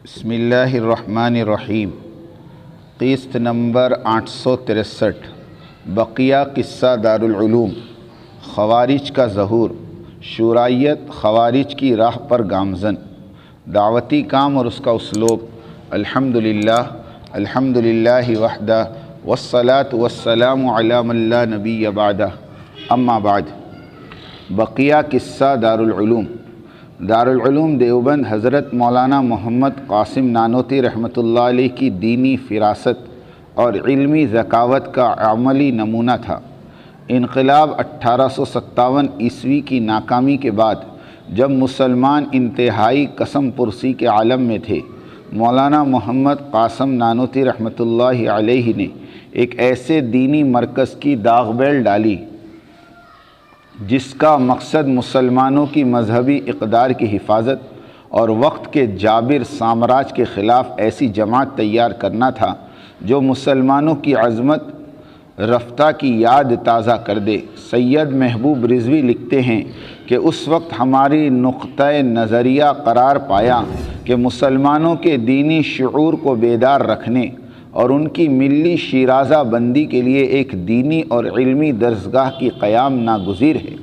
بسم اللہ الرحمن الرحیم۔ قسط نمبر 863، بقیہ قصہ دارالعلوم۔ خوارج کا ظہور، شورائیت خوارج کی راہ پر گامزن، دعوتی کام اور اس کا اسلوب۔ الحمدللہ وحدہ والصلاة والسلام علی من لا نبی بعدہ، اما بعد۔ بقیہ قصہ دارالعلوم۔ دارالعلوم دیوبند حضرت مولانا محمد قاسم نانوتوی رحمۃ اللہ علیہ کی دینی فراست اور علمی ذکاوت کا عملی نمونہ تھا۔ انقلاب 1857 عیسوی کی ناکامی کے بعد جب مسلمان انتہائی قسم پرسی کے عالم میں تھے، مولانا محمد قاسم نانوتوی رحمۃ اللہ علیہ نے ایک ایسے دینی مرکز کی داغ بیل ڈالی جس کا مقصد مسلمانوں کی مذہبی اقدار کی حفاظت اور وقت کے جابر سامراج کے خلاف ایسی جماعت تیار کرنا تھا جو مسلمانوں کی عظمت رفتہ کی یاد تازہ کر دے۔ سید محبوب رضوی لکھتے ہیں کہ اس وقت ہماری نقطۂ نظریہ قرار پایا کہ مسلمانوں کے دینی شعور کو بیدار رکھنے اور ان کی ملی شیرازہ بندی کے لیے ایک دینی اور علمی درسگاہ کی قیام ناگزیر ہے۔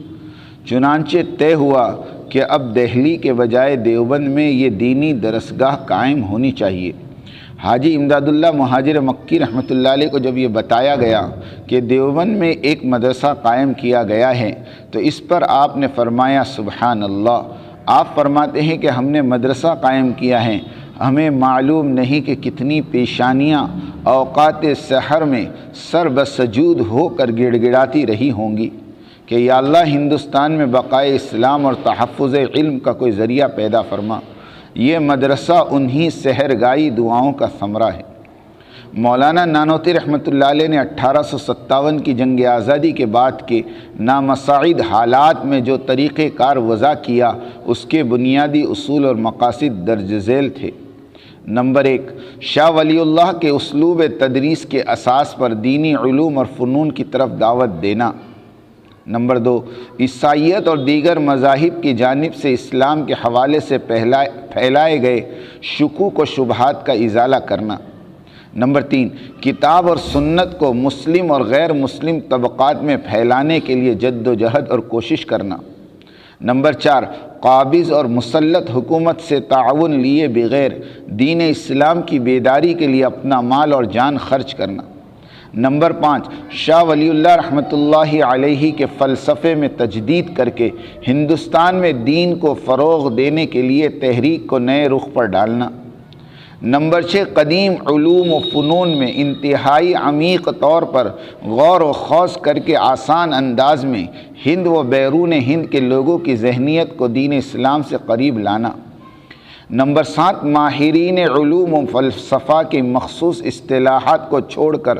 چنانچہ طے ہوا کہ اب دہلی کے بجائے دیوبند میں یہ دینی درسگاہ قائم ہونی چاہیے۔ حاجی امداد اللہ مہاجر مکی رحمۃ اللہ علیہ کو جب یہ بتایا گیا کہ دیوبند میں ایک مدرسہ قائم کیا گیا ہے تو اس پر آپ نے فرمایا سبحان اللہ۔ آپ فرماتے ہیں کہ ہم نے مدرسہ قائم کیا ہے، ہمیں معلوم نہیں کہ کتنی پیشانیاں اوقات سحر میں سر بسجود ہو کر گڑ گڑاتی رہی ہوں گی کہ یا اللہ ہندوستان میں بقائے اسلام اور تحفظ علم کا کوئی ذریعہ پیدا فرما۔ یہ مدرسہ انہی سحرگائی دعاؤں کا ثمرہ ہے۔ مولانا نانوتوی رحمۃ اللہ علیہ نے 1857 کی جنگ آزادی کے بعد کے نامساعد حالات میں جو طریقہ کار وضع کیا اس کے بنیادی اصول اور مقاصد درج ذیل تھے۔ نمبر 1، شاہ ولی اللہ کے اسلوب تدریس کے اساس پر دینی علوم اور فنون کی طرف دعوت دینا۔ نمبر 2، عیسائیت اور دیگر مذاہب کی جانب سے اسلام کے حوالے سے پھیلائے گئے شکوک و شبہات کا ازالہ کرنا۔ نمبر 3، کتاب اور سنت کو مسلم اور غیر مسلم طبقات میں پھیلانے کے لیے جد و جہد اور کوشش کرنا۔ نمبر 4، قابض اور مسلط حکومت سے تعاون لیے بغیر دین اسلام کی بیداری کے لیے اپنا مال اور جان خرچ کرنا۔ نمبر 5، شاہ ولی اللہ رحمۃ اللہ علیہ کے فلسفے میں تجدید کر کے ہندوستان میں دین کو فروغ دینے کے لیے تحریک کو نئے رخ پر ڈالنا۔ نمبر 6، قدیم علوم و فنون میں انتہائی عمیق طور پر غور و خوض کر کے آسان انداز میں ہند و بیرون ہند کے لوگوں کی ذہنیت کو دین اسلام سے قریب لانا۔ نمبر 7، ماہرین علوم و فلسفہ کی مخصوص اصطلاحات کو چھوڑ کر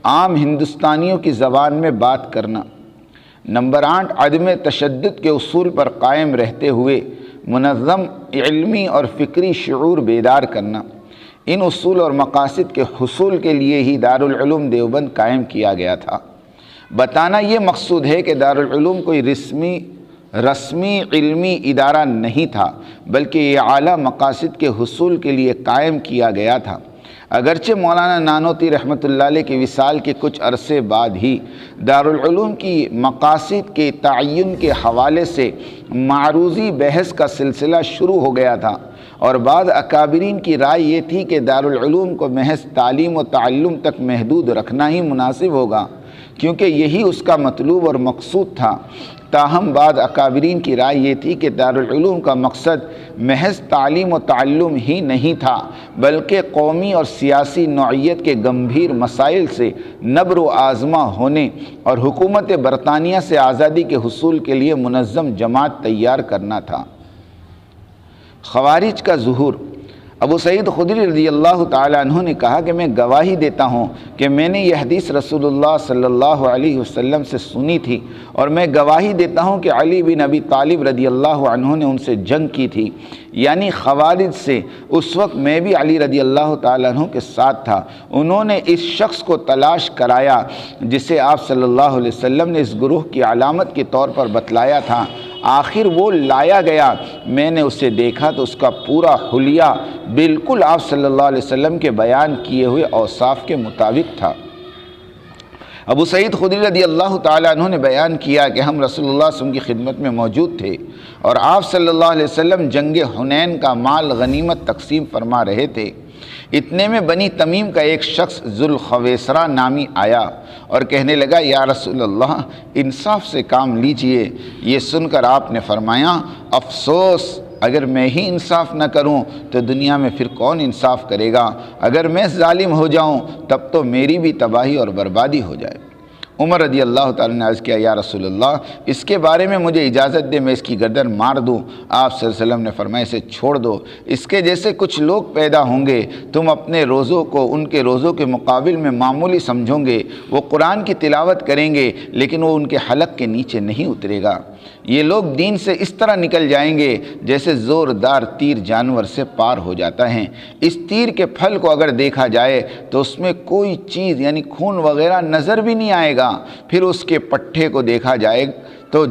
عام ہندوستانیوں کی زبان میں بات کرنا۔ نمبر 8، عدم تشدد کے اصول پر قائم رہتے ہوئے منظم علمی اور فکری شعور بیدار کرنا۔ ان اصول اور مقاصد کے حصول کے لیے ہی دارالعلوم دیوبند قائم کیا گیا تھا۔ بتانا یہ مقصود ہے کہ دارالعلوم کوئی رسمی علمی ادارہ نہیں تھا، بلکہ یہ اعلیٰ مقاصد کے حصول کے لیے قائم کیا گیا تھا۔ اگرچہ مولانا نانوتوی رحمۃ اللہ علیہ کے وصال کے کچھ عرصے بعد ہی دارالعلوم کی مقاصد کے تعین کے حوالے سے معروضی بحث کا سلسلہ شروع ہو گیا تھا، اور بعض اکابرین کی رائے یہ تھی کہ دارالعلوم کو محض تعلیم و تعلم تک محدود رکھنا ہی مناسب ہوگا، کیونکہ یہی اس کا مطلوب اور مقصود تھا۔ تاہم بعض اکابرین کی رائے یہ تھی کہ دارالعلوم کا مقصد محض تعلیم و تعلم ہی نہیں تھا، بلکہ قومی اور سیاسی نوعیت کے گمبھیر مسائل سے نبر و آزما ہونے اور حکومت برطانیہ سے آزادی کے حصول کے لیے منظم جماعت تیار کرنا تھا۔ خوارج کا ظہور۔ ابو سعید خدری رضی اللہ تعالیٰ عنہ نے کہا کہ میں گواہی دیتا ہوں کہ میں نے یہ حدیث رسول اللہ صلی اللہ علیہ وسلم سے سنی تھی، اور میں گواہی دیتا ہوں کہ علی بن ابی طالب رضی اللہ عنہ نے ان سے جنگ کی تھی، یعنی خوارج سے۔ اس وقت میں بھی علی رضی اللہ تعالیٰ عنہ کے ساتھ تھا۔ انہوں نے اس شخص کو تلاش کرایا جسے آپ صلی اللہ علیہ وسلم نے اس گروہ کی علامت کے طور پر بتلایا تھا۔ آخر وہ لایا گیا، میں نے اسے دیکھا تو اس کا پورا حلیہ بالکل آپ صلی اللہ علیہ وسلم کے بیان کیے ہوئے اوصاف کے مطابق تھا۔ ابو سعید خدری رضی اللہ تعالیٰ عنہ نے بیان کیا کہ ہم رسول اللہ صلی اللہ علیہ وسلم کی خدمت میں موجود تھے اور آپ صلی اللہ علیہ وسلم جنگ حنین کا مال غنیمت تقسیم فرما رہے تھے۔ اتنے میں بنی تمیم کا ایک شخص ذوالخویسرہ نامی آیا اور کہنے لگا یا رسول اللہ انصاف سے کام لیجئے۔ یہ سن کر آپ نے فرمایا افسوس، اگر میں ہی انصاف نہ کروں تو دنیا میں پھر کون انصاف کرے گا؟ اگر میں ظالم ہو جاؤں تب تو میری بھی تباہی اور بربادی ہو جائے۔ عمر رضی اللہ تعالیٰ نے عرض کیا یا رسول اللہ اس کے بارے میں مجھے اجازت دے، میں اس کی گردن مار دوں۔ آپ صلی اللہ علیہ وسلم نے فرمایا اسے چھوڑ دو، اس کے جیسے کچھ لوگ پیدا ہوں گے، تم اپنے روزوں کو ان کے روزوں کے مقابل میں معمولی سمجھو گے۔ وہ قرآن کی تلاوت کریں گے لیکن وہ ان کے حلق کے نیچے نہیں اترے گا۔ یہ لوگ دین سے اس طرح نکل جائیں گے جیسے زوردار تیر جانور سے پار ہو جاتا ہے۔ اس تیر کے پھل کو اگر دیکھا جائے تو اس میں کوئی چیز یعنی خون وغیرہ نظر بھی نہیں آئے گا، پھر اس کے پٹھے کو دیکھا جائے تو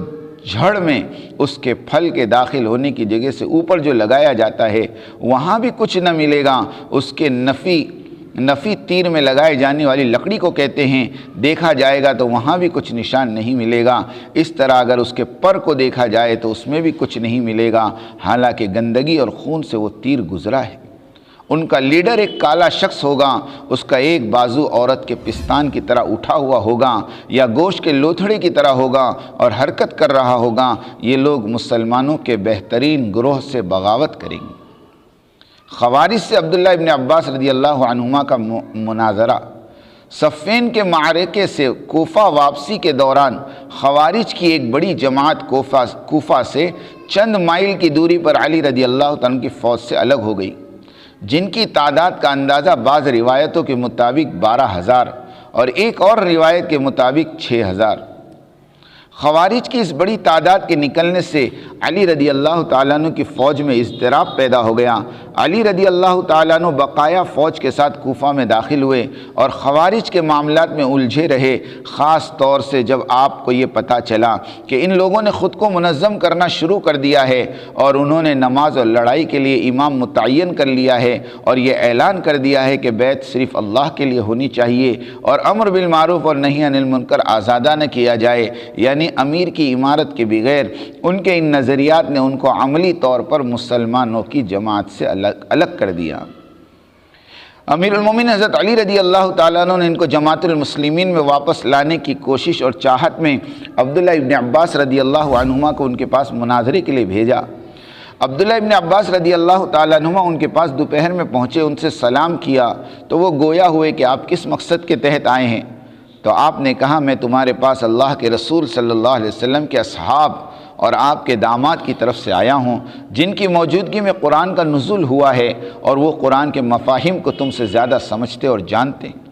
جھڑ میں اس کے پھل کے داخل ہونے کی جگہ سے اوپر جو لگایا جاتا ہے وہاں بھی کچھ نہ ملے گا۔ اس کے نفی تیر میں لگائے جانے والی لکڑی کو کہتے ہیں، دیکھا جائے گا تو وہاں بھی کچھ نشان نہیں ملے گا۔ اس طرح اگر اس کے پر کو دیکھا جائے تو اس میں بھی کچھ نہیں ملے گا، حالانکہ گندگی اور خون سے وہ تیر گزرا ہے۔ ان کا لیڈر ایک کالا شخص ہوگا، اس کا ایک بازو عورت کے پستان کی طرح اٹھا ہوا ہوگا یا گوشت کے لوتھڑے کی طرح ہوگا اور حرکت کر رہا ہوگا۔ یہ لوگ مسلمانوں کے بہترین گروہ سے بغاوت کریں گے۔ خوارج سے عبداللہ ابن عباس رضی اللہ عنہما کا مناظرہ۔ صفین کے معرکے سے کوفہ واپسی کے دوران خوارج کی ایک بڑی جماعت کوفہ سے چند مائل کی دوری پر علی رضی اللہ عنہ کی فوج سے الگ ہو گئی، جن کی تعداد کا اندازہ بعض روایتوں کے مطابق 12,000 اور ایک اور روایت کے مطابق 6,000۔ خوارج کی اس بڑی تعداد کے نکلنے سے علی رضی اللہ تعالیٰ عنہ کی فوج میں اضطراب پیدا ہو گیا۔ علی رضی اللہ تعالیٰ عنہ بقایا فوج کے ساتھ کوفہ میں داخل ہوئے اور خوارج کے معاملات میں الجھے رہے، خاص طور سے جب آپ کو یہ پتہ چلا کہ ان لوگوں نے خود کو منظم کرنا شروع کر دیا ہے اور انہوں نے نماز اور لڑائی کے لیے امام متعین کر لیا ہے اور یہ اعلان کر دیا ہے کہ بیعت صرف اللہ کے لیے ہونی چاہیے اور امر بالمعروف اور نہی عن المنکر آزادہ نہ کیا جائے، یعنی امیر کی امارت کے بغیر، ان کے ان نظریات نے ان کو عملی طور پر مسلمانوں کی جماعت سے الگ کر دیا۔ امیر المومنین حضرت علی رضی اللہ تعالیٰ عنہ نے ان کو جماعت المسلمین میں واپس لانے کی کوشش اور چاہت میں عبداللہ ابن عباس رضی اللہ عنہما کو ان کے پاس مناظرے کے لیے بھیجا۔ عبداللہ ابن عباس رضی اللہ تعالیٰ عنہما ان کے پاس دوپہر میں پہنچے، ان سے سلام کیا تو وہ گویا ہوئے کہ آپ کس مقصد کے تحت آئے ہیں؟ تو آپ نے کہا میں تمہارے پاس اللہ کے رسول صلی اللہ علیہ وسلم کے اصحاب اور آپ کے داماد کی طرف سے آیا ہوں، جن کی موجودگی میں قرآن کا نزول ہوا ہے اور وہ قرآن کے مفاہیم کو تم سے زیادہ سمجھتے اور جانتے ہیں،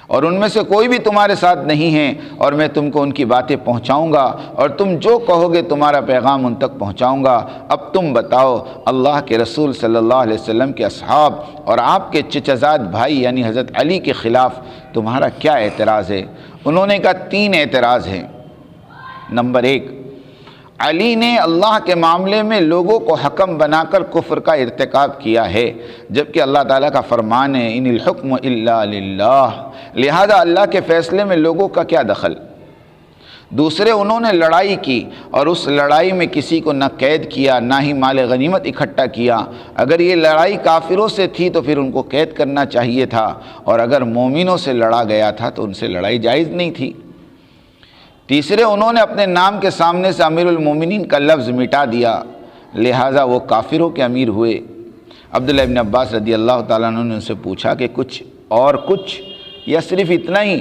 اور ان میں سے کوئی بھی تمہارے ساتھ نہیں ہے، اور میں تم کو ان کی باتیں پہنچاؤں گا اور تم جو کہو گے تمہارا پیغام ان تک پہنچاؤں گا۔ اب تم بتاؤ اللہ کے رسول صلی اللہ علیہ وسلم کے اصحاب اور آپ کے چچزاد بھائی یعنی حضرت علی کے خلاف تمہارا کیا اعتراض ہے؟ انہوں نے کہا 3 اعتراض ہیں۔ نمبر 1، علی نے اللہ کے معاملے میں لوگوں کو حکم بنا کر کفر کا ارتکاب کیا ہے، جبکہ اللہ تعالیٰ کا فرمان ہے ان الحکم الا للہ، لہذا اللہ کے فیصلے میں لوگوں کا کیا دخل۔ دوسرے، انہوں نے لڑائی کی اور اس لڑائی میں کسی کو نہ قید کیا نہ ہی مال غنیمت اکٹھا کیا۔ اگر یہ لڑائی کافروں سے تھی تو پھر ان کو قید کرنا چاہیے تھا، اور اگر مومنوں سے لڑا گیا تھا تو ان سے لڑائی جائز نہیں تھی۔ تیسرے، انہوں نے اپنے نام کے سامنے سے امیر المومنین کا لفظ مٹا دیا، لہٰذا وہ کافروں کے امیر ہوئے۔ عبداللہ ابن عباس رضی اللہ تعالیٰ عنہ نے ان سے پوچھا کہ کچھ اور یا صرف اتنا ہی؟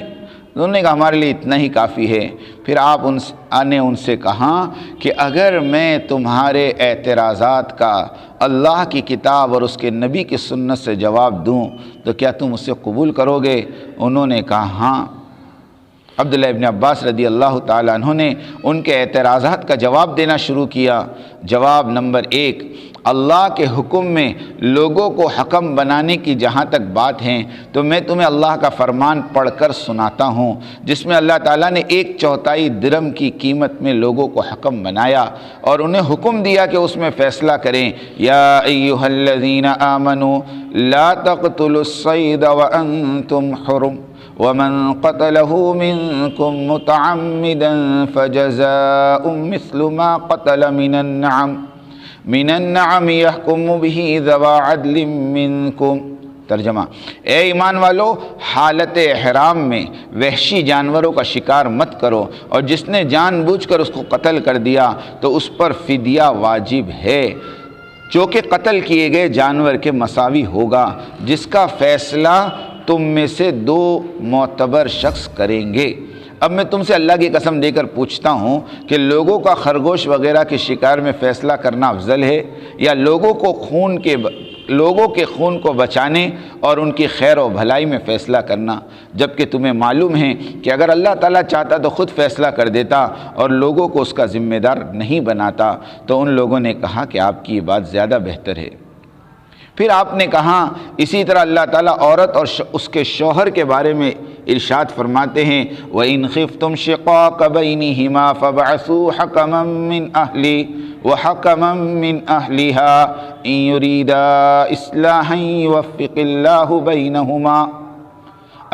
انہوں نے کہا ہمارے لیے اتنا ہی کافی ہے۔ پھر آپ نے ان سے کہا کہ اگر میں تمہارے اعتراضات کا اللہ کی کتاب اور اس کے نبی کی سنت سے جواب دوں تو کیا تم اسے قبول کرو گے؟ انہوں نے کہا ہاں۔ عبداللہ ابن عباس رضی اللہ تعالیٰ عنہ نے ان کے اعتراضات کا جواب دینا شروع کیا۔ جواب نمبر 1، اللہ کے حکم میں لوگوں کو حکم بنانے کی جہاں تک بات ہے تو میں تمہیں اللہ کا فرمان پڑھ کر سناتا ہوں، جس میں اللہ تعالیٰ نے 1/4 درہم کی قیمت میں لوگوں کو حکم بنایا اور انہیں حکم دیا کہ اس میں فیصلہ کریں۔ یا ایھا الذین آمنوا لا تقتلوا الصید وانتم حرم ومن قتله منكم متعمدا فجزاء مثل ما قتل من النعم يحكم به ذوى عدل منكم۔ ترجمہ، اے ایمان والو، حالت احرام میں وحشی جانوروں کا شکار مت کرو، اور جس نے جان بوجھ کر اس کو قتل کر دیا تو اس پر فدیہ واجب ہے، جو کہ قتل کیے گئے جانور کے مساوی ہوگا، جس کا فیصلہ تم میں سے 2 معتبر شخص کریں گے۔ اب میں تم سے اللہ کی قسم دے کر پوچھتا ہوں کہ لوگوں کا خرگوش وغیرہ کے شکار میں فیصلہ کرنا افضل ہے یا لوگوں کے خون کو بچانے اور ان کی خیر و بھلائی میں فیصلہ کرنا، جبکہ تمہیں معلوم ہے کہ اگر اللہ تعالیٰ چاہتا تو خود فیصلہ کر دیتا اور لوگوں کو اس کا ذمہ دار نہیں بناتا۔ تو ان لوگوں نے کہا کہ آپ کی یہ بات زیادہ بہتر ہے۔ پھر آپ نے کہا، اسی طرح اللہ تعالیٰ عورت اور اس کے شوہر کے بارے میں ارشاد فرماتے ہیں، وَإِنْ خِفْتُمْ شِقَاقَ بَيْنِهِمَا فَابْعَثُوا حَكَمًا مِّنْ أَهْلِهِ وَحَكَمًا مِّنْ أَهْلِهَا إِنْ يُرِيدَا إِصْلَاحًا يُوَفِّقِ اللَّهُ بَيْنَهُمَا۔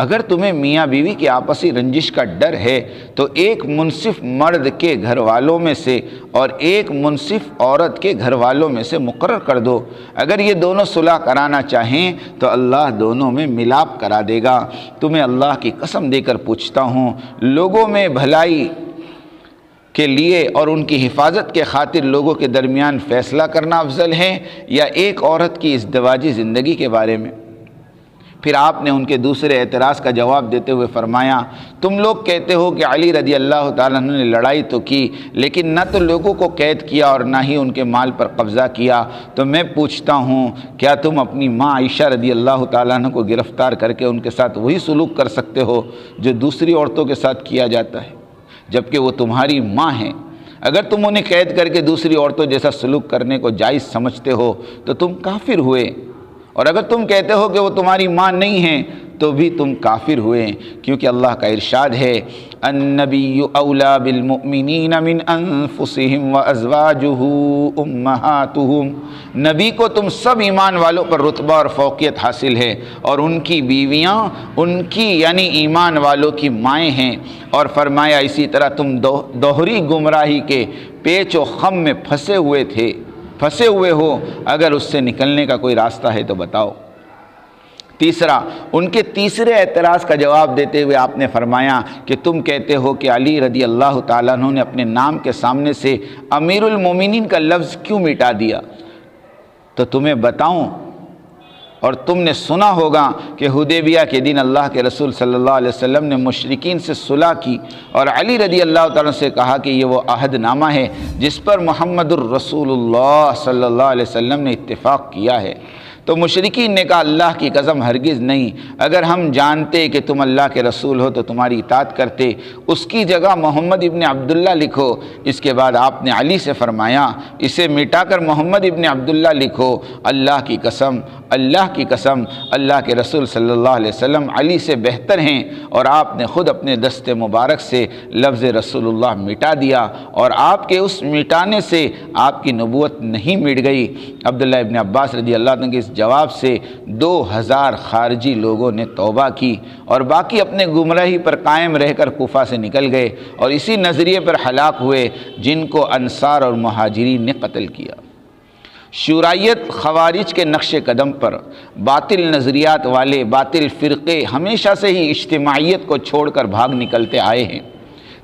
اگر تمہیں میاں بیوی کی آپسی رنجش کا ڈر ہے تو ایک منصف مرد کے گھر والوں میں سے اور ایک منصف عورت کے گھر والوں میں سے مقرر کر دو۔ اگر یہ دونوں صلح کرانا چاہیں تو اللہ دونوں میں ملاپ کرا دے گا۔ تمہیں اللہ کی قسم دے کر پوچھتا ہوں، لوگوں میں بھلائی کے لیے اور ان کی حفاظت کے خاطر لوگوں کے درمیان فیصلہ کرنا افضل ہے یا ایک عورت کی ازدواجی زندگی کے بارے میں؟ پھر آپ نے ان کے دوسرے اعتراض کا جواب دیتے ہوئے فرمایا، تم لوگ کہتے ہو کہ علی رضی اللہ تعالیٰ عنہ نے لڑائی تو کی لیکن نہ تو لوگوں کو قید کیا اور نہ ہی ان کے مال پر قبضہ کیا، تو میں پوچھتا ہوں کیا تم اپنی ماں عائشہ رضی اللہ تعالیٰ عنہ کو گرفتار کر کے ان کے ساتھ وہی سلوک کر سکتے ہو جو دوسری عورتوں کے ساتھ کیا جاتا ہے، جبکہ وہ تمہاری ماں ہیں؟ اگر تم انہیں قید کر کے دوسری عورتوں جیسا سلوک کرنے کو جائز سمجھتے ہو تو تم کافر ہوئے، اور اگر تم کہتے ہو کہ وہ تمہاری ماں نہیں ہیں تو بھی تم کافر ہوئے، کیونکہ اللہ کا ارشاد ہے، النبی اولیٰ بالمؤمنین من انفسہم وازواجہ امہاتہم۔ نبی کو تم سب ایمان والوں پر رتبہ اور فوقیت حاصل ہے، اور ان کی بیویاں ان کی یعنی ایمان والوں کی مائیں ہیں۔ اور فرمایا اسی طرح تم دوہری گمراہی کے پیچ و خم میں پھنسے ہوئے ہو، اگر اس سے نکلنے کا کوئی راستہ ہے تو بتاؤ۔ تیسرا، ان کے تیسرے اعتراض کا جواب دیتے ہوئے آپ نے فرمایا کہ تم کہتے ہو کہ علی رضی اللہ تعالیٰ عنہ نے اپنے نام کے سامنے سے امیر المومنین کا لفظ کیوں مٹا دیا؟ تو تمہیں بتاؤں، اور تم نے سنا ہوگا کہ حدیبیہ کے دن اللہ کے رسول صلی اللہ علیہ وسلم نے مشرکین سے صلح کی اور علی رضی اللہ تعالیٰ سے کہا کہ یہ وہ عہد نامہ ہے جس پر محمد الرسول اللہ صلی اللہ علیہ وسلم نے اتفاق کیا ہے۔ تو مشرکین نے کہا، اللہ کی قسم ہرگز نہیں، اگر ہم جانتے کہ تم اللہ کے رسول ہو تو تمہاری اطاعت کرتے، اس کی جگہ محمد ابن عبداللہ لکھو۔ اس کے بعد آپ نے علی سے فرمایا، اسے مٹا کر محمد ابن عبداللہ لکھو۔ اللہ کی قسم اللہ کے رسول صلی اللہ علیہ وسلم علی سے بہتر ہیں، اور آپ نے خود اپنے دست مبارک سے لفظ رسول اللہ مٹا دیا، اور آپ کے اس مٹانے سے آپ کی نبوت نہیں مٹ گئی۔ عبداللہ ابن عباس رضی اللہ عنہ کے اس جواب سے 2000 خارجی لوگوں نے توبہ کی اور باقی اپنے گمراہی پر قائم رہ کر کوفہ سے نکل گئے اور اسی نظریے پر ہلاک ہوئے جن کو انصار اور مہاجرین نے قتل کیا۔ شورائیت خوارج کے نقش قدم پر باطل نظریات والے باطل فرقے ہمیشہ سے ہی اجتماعیت کو چھوڑ کر بھاگ نکلتے آئے ہیں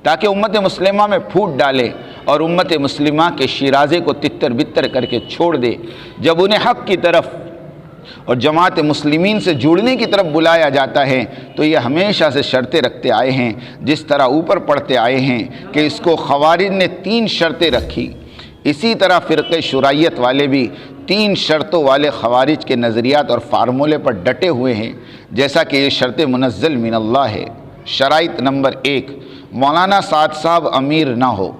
تاکہ امت مسلمہ میں پھوٹ ڈالے اور امت مسلمہ کے شیرازے کو تتر بتر کر کے چھوڑ دے۔ جب انہیں حق کی طرف اور جماعت مسلمین سے جڑنے کی طرف بلایا جاتا ہے تو یہ ہمیشہ سے شرطیں رکھتے آئے ہیں، جس طرح اوپر پڑھتے آئے ہیں کہ اس کو خوارج نے 3 شرطیں رکھی، اسی طرح فرقے شورائیت والے بھی 3 شرطوں والے خوارج کے نظریات اور فارمولے پر ڈٹے ہوئے ہیں، جیسا کہ یہ شرط منزل من اللہ ہے۔ شرائط نمبر 1 مولانا سعد صاحب امیر نہ ہو۔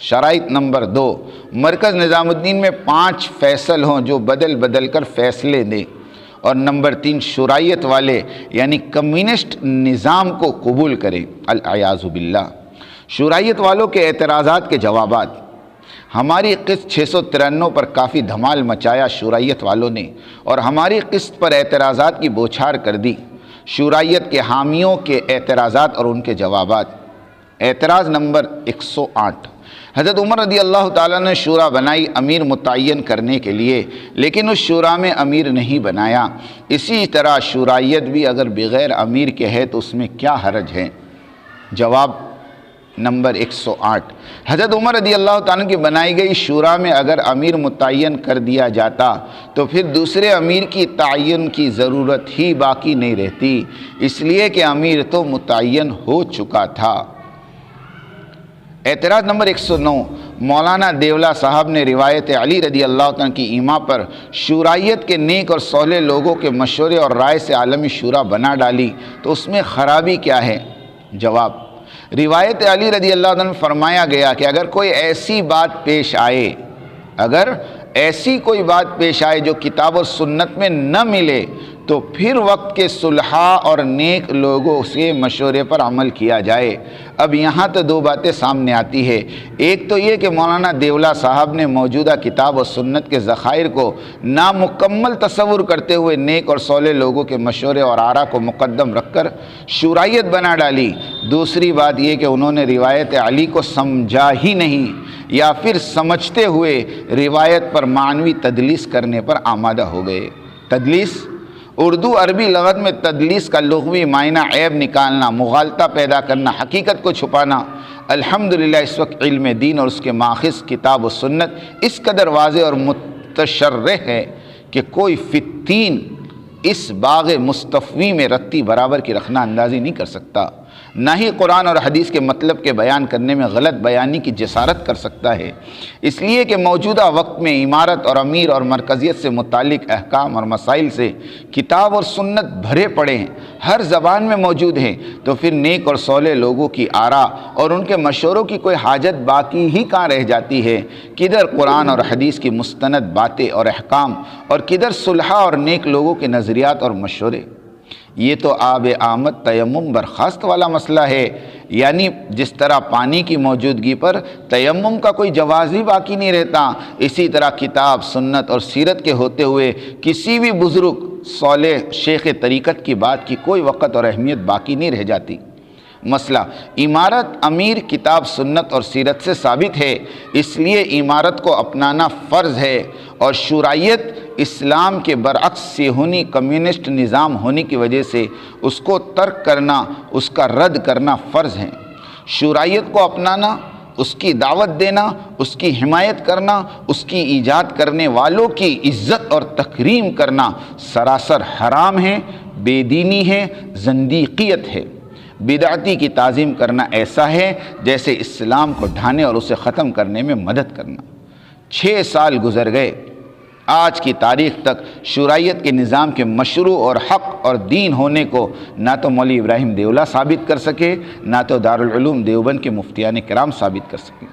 شرائط نمبر 2 مرکز نظام الدین میں 5 فیصل ہوں جو بدل بدل کر فیصلے دیں۔ اور نمبر 3 شرائط والے یعنی کمیونسٹ نظام کو قبول کریں۔ العیاذ باللہ۔ شرائط والوں کے اعتراضات کے جوابات۔ ہماری قسط 693 پر کافی دھمال مچایا شرائط والوں نے اور ہماری قسط پر اعتراضات کی بوچھار کر دی۔ شرائط کے حامیوں کے اعتراضات اور ان کے جوابات۔ اعتراض نمبر 108 حضرت عمر رضی اللہ تعالیٰ نے شورا بنائی امیر متعین کرنے کے لیے، لیکن اس شورا میں امیر نہیں بنایا۔ اسی طرح شرائط بھی اگر بغیر امیر کے ہے تو اس میں کیا حرج ہے؟ جواب نمبر 108 حضرت عمر رضی اللہ تعالیٰ کی بنائی گئی شورا میں اگر امیر متعین کر دیا جاتا تو پھر دوسرے امیر کی تعین کی ضرورت ہی باقی نہیں رہتی، اس لیے کہ امیر تو متعین ہو چکا تھا۔ اعتراض نمبر 109 مولانا دیولہ صاحب نے روایت علی رضی اللہ عنہ کی ایما پر شورائیت کے نیک اور صالح لوگوں کے مشورے اور رائے سے عالمی شورا بنا ڈالی تو اس میں خرابی کیا ہے؟ جواب روایت علی رضی اللہ عنہ میں فرمایا گیا کہ اگر کوئی ایسی بات پیش آئے، اگر ایسی کوئی بات پیش آئے جو کتاب اور سنت میں نہ ملے تو پھر وقت کے صلحاء اور نیک لوگوں سے مشورے پر عمل کیا جائے۔ اب یہاں تو 2 باتیں سامنے آتی ہے۔ ایک تو یہ کہ مولانا دیولہ صاحب نے موجودہ کتاب و سنت کے ذخائر کو نامکمل تصور کرتے ہوئے نیک اور صالح لوگوں کے مشورے اور آراء کو مقدم رکھ کر شورائیت بنا ڈالی۔ دوسری بات یہ کہ انہوں نے روایت علی کو سمجھا ہی نہیں یا پھر سمجھتے ہوئے روایت پر معنوی تدلیس کرنے پر آمادہ ہو گئے۔ تدلیس اردو عربی لغت میں تدلیس کا لغوی معنی عیب نکالنا، مغالطہ پیدا کرنا، حقیقت کو چھپانا۔ الحمدللہ اس وقت علم دین اور اس کے ماخذ کتاب و سنت اس قدر واضح اور متشرح ہے کہ کوئی فتین اس باغ مصطفی میں رتی برابر کی رخنہ اندازی نہیں کر سکتا، نہ ہی قرآن اور حدیث کے مطلب کے بیان کرنے میں غلط بیانی کی جسارت کر سکتا ہے۔ اس لیے کہ موجودہ وقت میں عمارت اور امیر اور مرکزیت سے متعلق احکام اور مسائل سے کتاب اور سنت بھرے پڑے ہیں، ہر زبان میں موجود ہیں، تو پھر نیک اور صالح لوگوں کی آراء اور ان کے مشوروں کی کوئی حاجت باقی ہی کہاں رہ جاتی ہے؟ کدھر قرآن اور حدیث کی مستند باتیں اور احکام اور کدھر صلحاء اور نیک لوگوں کے نظریات اور مشورے؟ یہ تو آب آمد تیمم برخاست والا مسئلہ ہے، یعنی جس طرح پانی کی موجودگی پر تیمم کا کوئی جواز ہی باقی نہیں رہتا، اسی طرح کتاب سنت اور سیرت کے ہوتے ہوئے کسی بھی بزرگ صالح شیخ طریقت کی بات کی کوئی وقت اور اہمیت باقی نہیں رہ جاتی۔ مسئلہ عمارت امیر کتاب سنت اور سیرت سے ثابت ہے، اس لیے عمارت کو اپنانا فرض ہے، اور شورائیت اسلام کے برعکس صہیونی کمیونسٹ نظام ہونے کی وجہ سے اس کو ترک کرنا، اس کا رد کرنا فرض ہے۔ شورائیت کو اپنانا، اس کی دعوت دینا، اس کی حمایت کرنا، اس کی ایجاد کرنے والوں کی عزت اور تکریم کرنا سراسر حرام ہے، بے دینی ہے، زندیقیت ہے۔ بدعتی کی تعظیم کرنا ایسا ہے جیسے اسلام کو ڈھانے اور اسے ختم کرنے میں مدد کرنا۔ 6 سال گزر گئے، آج کی تاریخ تک شورائیت کے نظام کے مشروع اور حق اور دین ہونے کو نہ تو مولوی ابراہیم دیولہ ثابت کر سکے، نہ تو دارالعلوم دیوبند کے مفتیان کرام ثابت کر سکے۔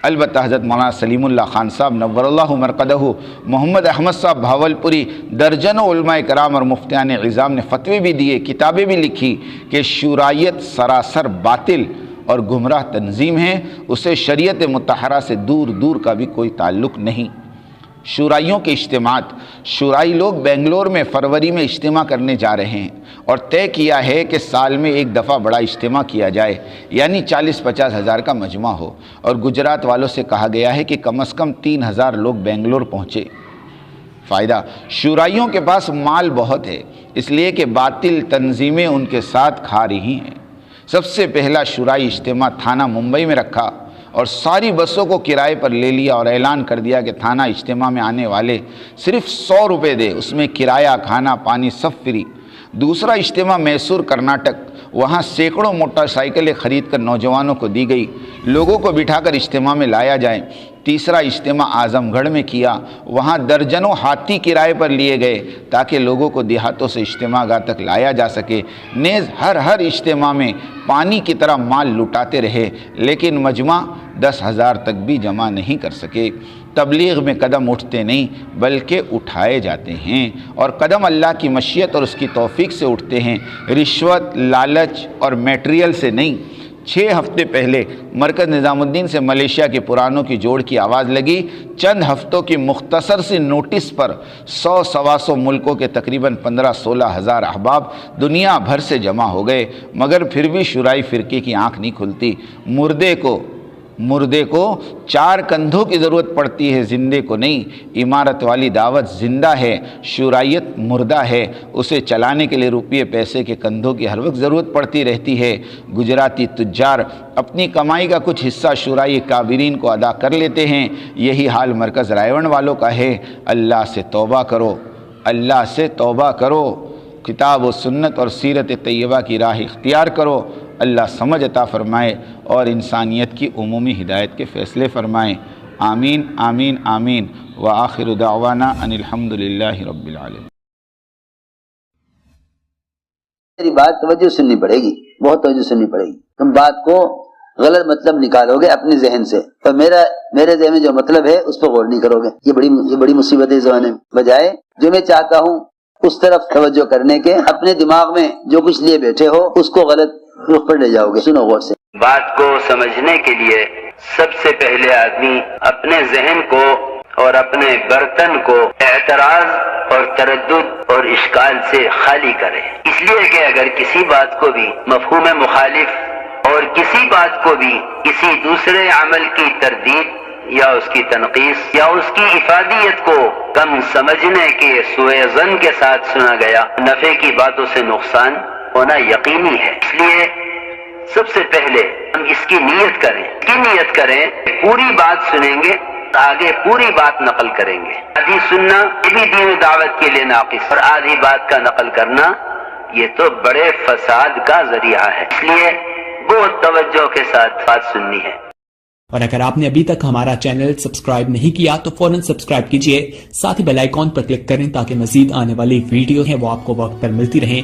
البتہ حضرت مولانا سلیم اللہ خان صاحب نور اللہ مرقدہ، محمد احمد صاحب بھاولپوری، درجنوں علماء کرام اور مفتیان عظام نے فتوے بھی دیے، کتابیں بھی لکھی کہ شورائیت سراسر باطل اور گمراہ تنظیم ہے، اسے شریعت مطہرہ سے دور دور کا بھی کوئی تعلق نہیں۔ شورائیوں کے اجتماعات، شورائی لوگ بنگلور میں فروری میں اجتماع کرنے جا رہے ہیں اور طے کیا ہے کہ سال میں ایک دفعہ بڑا اجتماع کیا جائے، یعنی 40-50 ہزار کا مجمع ہو، اور گجرات والوں سے کہا گیا ہے کہ کم از کم 3000 لوگ بنگلور پہنچے۔ فائدہ، شورائیوں کے پاس مال بہت ہے، اس لیے کہ باطل تنظیمیں ان کے ساتھ کھا رہی ہیں۔ سب سے پہلا شورائی اجتماع تھانہ ممبئی میں رکھا اور ساری بسوں کو کرائے پر لے لیا اور اعلان کر دیا کہ تھانہ اجتماع میں آنے والے صرف 100 روپے دے، اس میں کرایہ، کھانا، پانی سب فری۔ دوسرا اجتماع میسور کرناٹک، وہاں سینکڑوں موٹر سائیکلیں خرید کر نوجوانوں کو دی گئی، لوگوں کو بٹھا کر اجتماع میں لایا جائے۔ تیسرا اجتماع اعظم گڑھ میں کیا، وہاں درجنوں ہاتھی کرائے پر لیے گئے تاکہ لوگوں کو دیہاتوں سے اجتماع گاہ تک لایا جا سکے۔ نیز ہر اجتماع میں پانی کی طرح مال لٹاتے رہے، لیکن مجمع 10,000 تک بھی جمع نہیں کر سکے۔ تبلیغ میں قدم اٹھتے نہیں بلکہ اٹھائے جاتے ہیں، اور قدم اللہ کی مشیت اور اس کی توفیق سے اٹھتے ہیں، رشوت، لالچ اور میٹریل سے نہیں۔ 6 ہفتے پہلے مرکز نظام الدین سے ملیشیا کے پرانوں کی جوڑ کی آواز لگی۔ چند ہفتوں کی مختصر سی نوٹس پر 100-125 ملکوں کے تقریباً 15-16 ہزار احباب دنیا بھر سے جمع ہو گئے، مگر پھر بھی شورائی فرقے کی آنکھ نہیں کھلتی۔ مردے کو 4 کندھوں کی ضرورت پڑتی ہے، زندے کو نہیں۔ امارت والی دعوت زندہ ہے، شورائیت مردہ ہے، اسے چلانے کے لیے روپیے پیسے کے کندھوں کی ہر وقت ضرورت پڑتی رہتی ہے۔ گجراتی تجار اپنی کمائی کا کچھ حصہ شورائی کابرین کو ادا کر لیتے ہیں، یہی حال مرکز رائے ون والوں کا ہے۔ اللہ سے توبہ کرو، اللہ سے توبہ کرو، کتاب و سنت اور سیرت طیبہ کی راہ اختیار کرو۔ اللہ سمجھ عطا فرمائے اور انسانیت کی عمومی ہدایت کے فیصلے فرمائیں۔ آمین آمین آمین۔ وآخر دعوانا ان الحمد للہ رب العالمین۔ میری بات توجہ سننی پڑے گی، بہت توجہ سننی پڑے گی۔ تم بات کو غلط مطلب نکالو گے اپنے ذہن سے، اور میرے ذہن میں جو مطلب ہے اس پہ غور نہیں کرو گے۔ یہ بڑی مصیبت ہے اس زمانے میں۔ بجائے جو میں چاہتا ہوں اس طرف توجہ کرنے کے، اپنے دماغ میں جو کچھ لیے بیٹھے ہو اس کو غلط رخ پر لے جاؤ گے۔ سنو غور سے۔ بات کو سمجھنے کے لیے سب سے پہلے آدمی اپنے ذہن کو اور اپنے برتن کو اعتراض اور تردد اور اشکال سے خالی کرے، اس لیے کہ اگر کسی بات کو بھی مفہوم مخالف اور کسی بات کو بھی کسی دوسرے عمل کی تردید یا اس کی تنقیص یا اس کی افادیت کو کم سمجھنے کے سوء ظن کے ساتھ سنا گیا، نفع کی باتوں سے نقصان ہونا یقینی ہے۔ اس لیے سب سے پہلے ہم اس کی نیت کریں، پوری بات سنیں گے، آگے پوری بات نقل کریں گے۔ آدھی سننا یہ بھی دین و دعوت کے لیے ناقص، اور آدھی بات کا نقل کرنا یہ تو بڑے فساد کا ذریعہ ہے۔ اس لیے بہت توجہ کے ساتھ بات سننی ہے۔ اور اگر آپ نے ابھی تک ہمارا چینل سبسکرائب نہیں کیا تو فوراً سبسکرائب کیجئے، ساتھ ہی بیل آئیکن پر کلک کریں تاکہ مزید آنے والی ویڈیو ہیں وہ آپ کو وقت پر ملتی رہیں۔